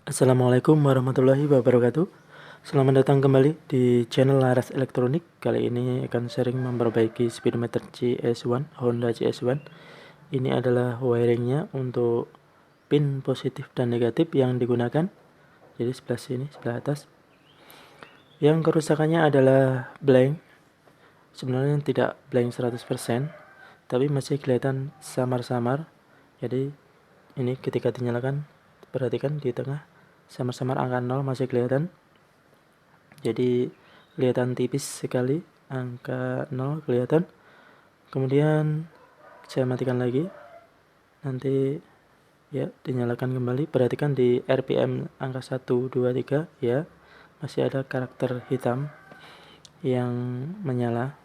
Assalamualaikum warahmatullahi wabarakatuh. Selamat datang kembali di channel Laras Elektronik. Kali ini akan sharing memperbaiki speedometer CS1 Honda CS1. Ini adalah wiringnya untuk pin positif dan negatif yang digunakan. Jadi sebelah sini, sebelah atas. Yang kerusakannya adalah blank. Sebenarnya tidak blank 100%, tapi masih kelihatan samar-samar. Jadi ini ketika dinyalakan, perhatikan di tengah samar-samar angka 0 masih kelihatan. Jadi kelihatan tipis sekali, angka 0 kelihatan. Kemudian saya matikan lagi, nanti ya dinyalakan kembali. Perhatikan di RPM angka 1, 2, 3 ya, masih ada karakter hitam yang menyala.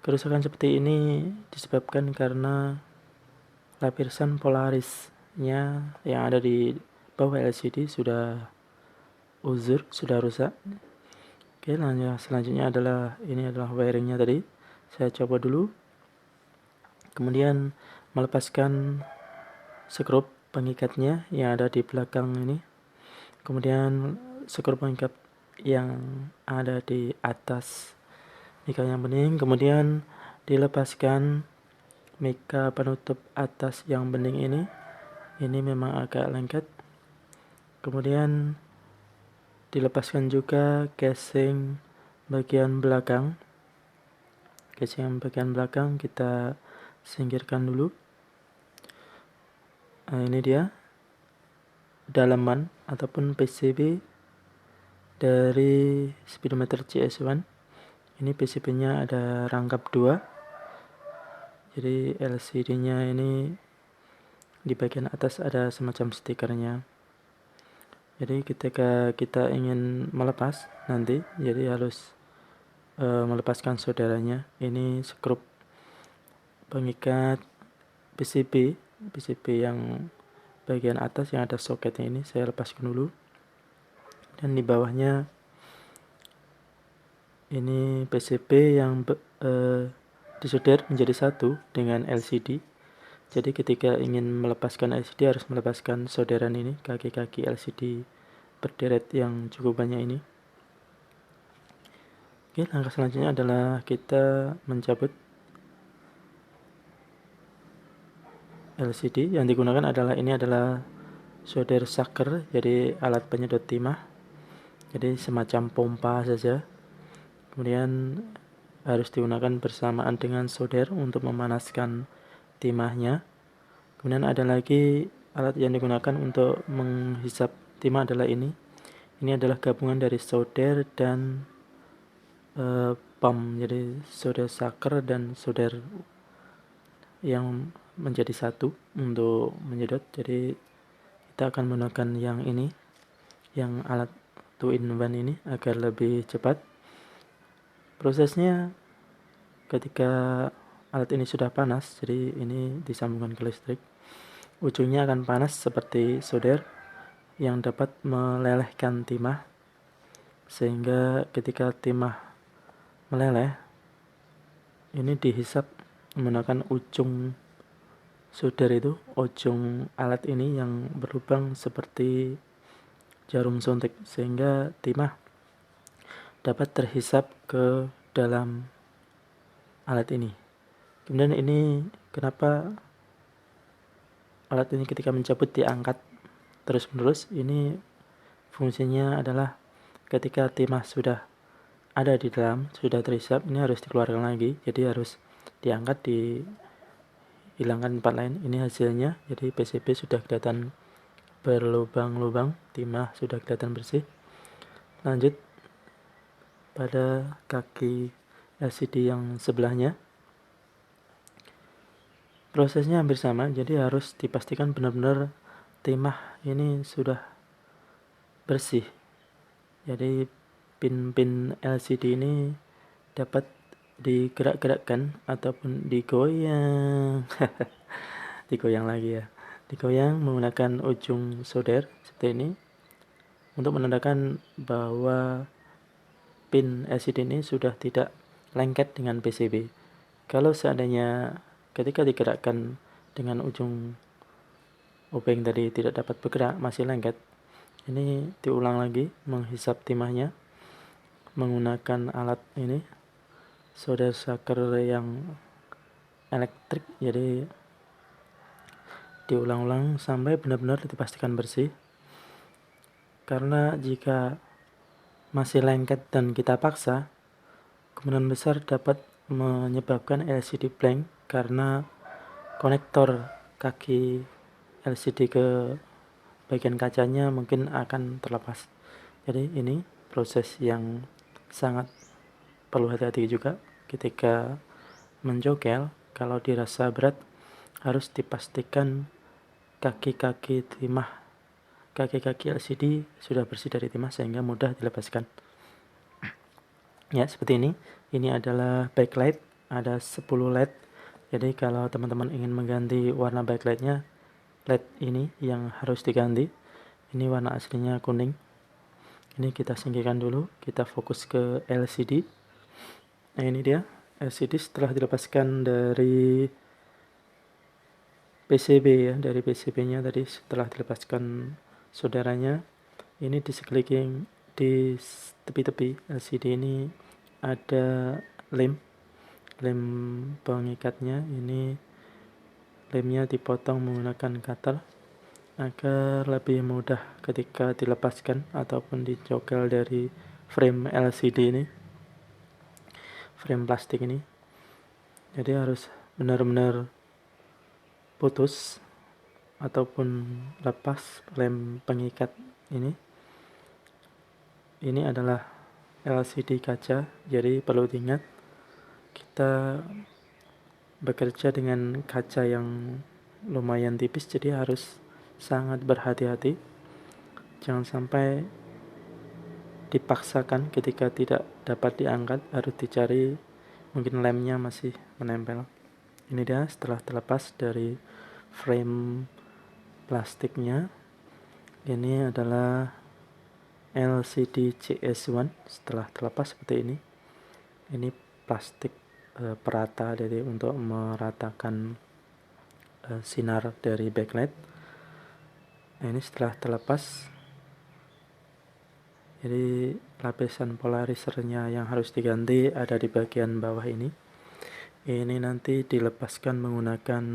Kerusakan seperti ini disebabkan karena lapisan polarisnya yang ada di bawah LCD sudah uzur, sudah rusak. Oke, selanjutnya ini adalah wiringnya tadi. Saya coba dulu. Kemudian melepaskan skrup pengikatnya yang ada di belakang ini. Kemudian skrup pengikat yang ada di atas mika yang bening. Kemudian dilepaskan mika penutup atas yang bening ini. Ini memang agak lengket. Kemudian dilepaskan juga casing bagian belakang. Casing bagian belakang kita singkirkan dulu. Nah, ini dia dalaman ataupun PCB dari speedometer CS1. Ini PCB-nya ada rangkap 2. Jadi LCD-nya ini di bagian atas ada semacam stikernya. Jadi ketika kita ingin melepas nanti, jadi harus melepaskan solderannya. Ini skrup pengikat PCB yang bagian atas yang ada soketnya ini saya lepaskan dulu. Dan di bawahnya ini PCB yang disolder menjadi satu dengan LCD. Jadi ketika ingin melepaskan LCD harus melepaskan solderan ini, kaki-kaki LCD berderet yang cukup banyak ini. Oke, langkah selanjutnya adalah kita mencabut LCD. Yang digunakan ini adalah solder sucker, jadi alat penyedot timah. Jadi semacam pompa saja. Kemudian harus digunakan bersamaan dengan solder untuk memanaskan timahnya. Kemudian ada lagi alat yang digunakan untuk menghisap timah adalah ini. Ini adalah gabungan dari solder dan pump. Jadi solder sucker dan solder yang menjadi satu untuk menyedot. Jadi kita akan menggunakan yang ini, yang alat 2-in-1 ini agar lebih cepat. Prosesnya ketika alat ini sudah panas, jadi ini disambungkan ke listrik, ujungnya akan panas seperti solder yang dapat melelehkan timah, sehingga ketika timah meleleh ini dihisap menggunakan ujung solder itu, ujung alat ini yang berlubang seperti jarum suntik, sehingga timah dapat terhisap ke dalam alat ini. Kemudian ini kenapa alat ini ketika mencabut diangkat terus menerus, ini fungsinya adalah ketika timah sudah ada di dalam, sudah terhisap, ini harus dikeluarkan lagi, jadi harus diangkat, dihilangkan tempat lain. Ini hasilnya, jadi PCB sudah kelihatan berlubang-lubang, timah sudah kelihatan bersih. Lanjut pada kaki LCD yang sebelahnya, prosesnya hampir sama, jadi harus dipastikan benar-benar timah ini sudah bersih. Jadi pin-pin LCD ini dapat digerak-gerakkan ataupun digoyang digoyang lagi ya, digoyang menggunakan ujung solder seperti ini untuk menandakan bahwa pin LCD ini sudah tidak lengket dengan PCB. Kalau seandainya ketika digerakkan dengan ujung obeng tadi tidak dapat bergerak, masih lengket, Ini diulang lagi menghisap timahnya menggunakan alat ini, solder sucker yang elektrik. Jadi diulang-ulang sampai benar-benar dipastikan bersih, karena jika masih lengket dan kita paksa, kemungkinan besar dapat menyebabkan LCD blank karena konektor kaki LCD ke bagian kacanya mungkin akan terlepas. Jadi ini proses yang sangat perlu hati-hati juga ketika menjokel. Kalau dirasa berat, harus dipastikan kaki-kaki LCD sudah bersih dari timah sehingga mudah dilepaskan. Ya, seperti ini. Ini adalah backlight, ada 10 LED. Jadi kalau teman-teman ingin mengganti warna backlightnya, LED ini yang harus diganti. Ini warna aslinya kuning. Ini kita singkirkan dulu, kita fokus ke LCD. Nah, ini dia LCD setelah dilepaskan dari PCB ya, dari PCB-nya tadi setelah dilepaskan solderannya. Ini di sekeliling, di tepi-tepi LCD ini ada lem pengikatnya. Ini lemnya dipotong menggunakan cutter agar lebih mudah ketika dilepaskan ataupun dicokel dari frame LCD ini, frame plastik ini. Jadi harus benar-benar putus ataupun lepas lem pengikat ini. Ini adalah LCD kaca, jadi perlu diingat kita bekerja dengan kaca yang lumayan tipis, jadi harus sangat berhati-hati. Jangan sampai dipaksakan ketika tidak dapat diangkat, harus dicari mungkin lemnya masih menempel. Ini dia setelah terlepas dari frame plastiknya. Ini adalah LCD CS1 setelah terlepas seperti ini. Ini plastik perata, jadi untuk meratakan sinar dari backlight. Nah, ini setelah terlepas, jadi lapisan polarisernya yang harus diganti ada di bagian bawah ini. Ini nanti dilepaskan menggunakan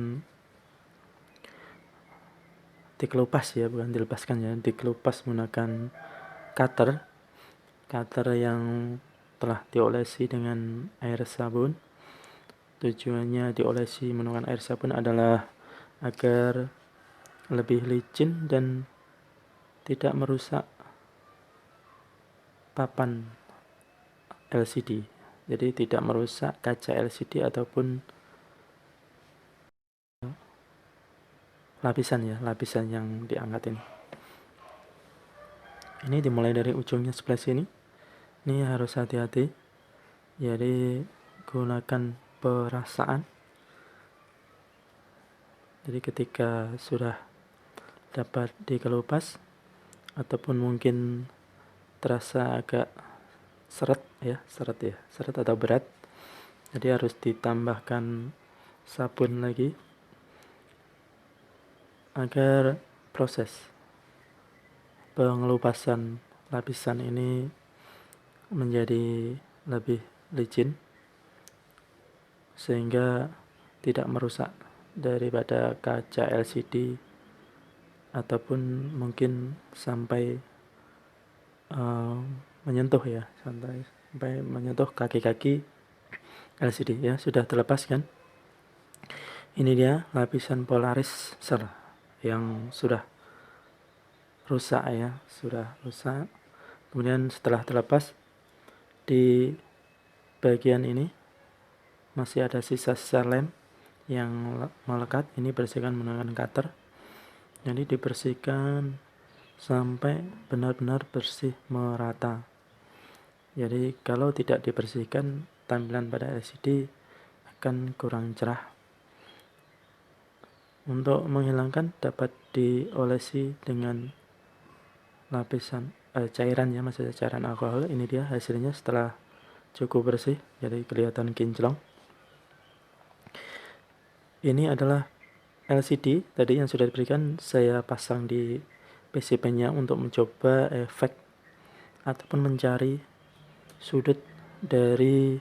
dikelupas ya, bukan dilepaskan ya, dikelupas menggunakan cutter yang telah diolesi dengan air sabun. Tujuannya diolesi menggunakan air sabun adalah agar lebih licin dan tidak merusak papan LCD. Jadi tidak merusak kaca LCD ataupun lapisan yang diangkat ini. Ini dimulai dari ujungnya sebelah sini. Ini harus hati-hati. Jadi gunakan perasaan. Jadi ketika sudah dapat dikelupas ataupun mungkin terasa agak seret atau berat, jadi harus ditambahkan sabun lagi agar proses pengelupasan lapisan ini menjadi lebih licin sehingga tidak merusak daripada kaca LCD ataupun mungkin sampai menyentuh ya, sampai menyentuh kaki-kaki LCD ya. Sudah terlepas kan? Ini dia lapisan polarizer yang sudah rusak ya, sudah rusak. Kemudian setelah terlepas, di bagian ini masih ada sisa-sisa lem yang melekat. Ini bersihkan menggunakan cutter. Jadi dibersihkan sampai benar-benar bersih merata. Jadi kalau tidak dibersihkan, tampilan pada LCD akan kurang cerah. Untuk menghilangkan dapat diolesi dengan lapisan cairan ya, maksudnya cairan alkohol. Ini dia hasilnya setelah cukup bersih, jadi kelihatan kinclong. Ini adalah LCD tadi yang sudah diberikan, saya pasang di PCB-nya untuk mencoba efek ataupun mencari sudut dari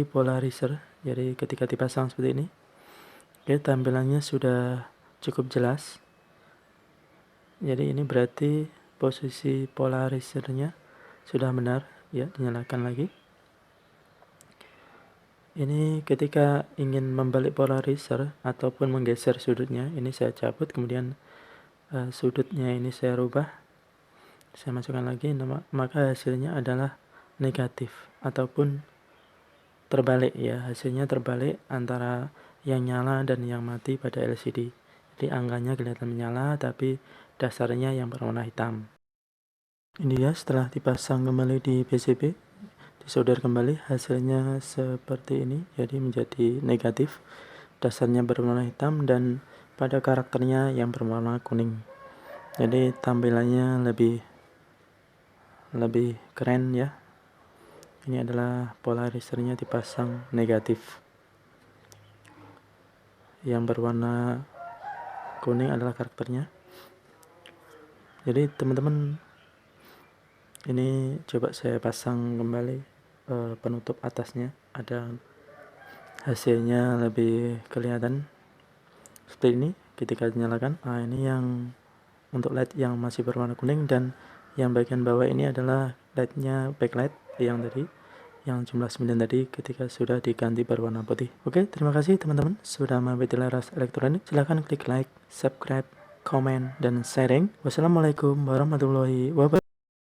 polarizer. Jadi ketika dipasang seperti ini, oke, tampilannya sudah cukup jelas. Jadi ini berarti posisi polarizernya sudah benar, ya. Dinyalakan lagi. Ini ketika ingin membalik polarizer ataupun menggeser sudutnya, ini saya cabut, kemudian sudutnya ini saya rubah, saya masukkan lagi, maka hasilnya adalah negatif ataupun terbalik, ya. Hasilnya terbalik antara yang nyala dan yang mati pada LCD. Jadi angkanya kelihatan menyala tapi dasarnya yang berwarna hitam. Ini ya setelah dipasang kembali di PCB, disolder kembali, hasilnya seperti ini. Jadi menjadi negatif, dasarnya berwarna hitam dan pada karakternya yang berwarna kuning. Jadi tampilannya lebih keren, ya. Ini adalah polarizernya dipasang negatif. Yang berwarna kuning adalah karakternya. Jadi teman-teman, ini coba saya pasang kembali penutup atasnya, ada hasilnya lebih kelihatan seperti ini ketika dinyalakan. Nah, ini yang untuk LED yang masih berwarna kuning, dan yang bagian bawah ini adalah LED-nya backlight yang tadi, yang jumlah 9 tadi ketika sudah diganti berwarna putih. Oke, terima kasih teman-teman sudah mampir di Laras Elektronik. Silahkan klik like, subscribe, komen, dan sharing. Wassalamualaikum warahmatullahi wabarakatuh.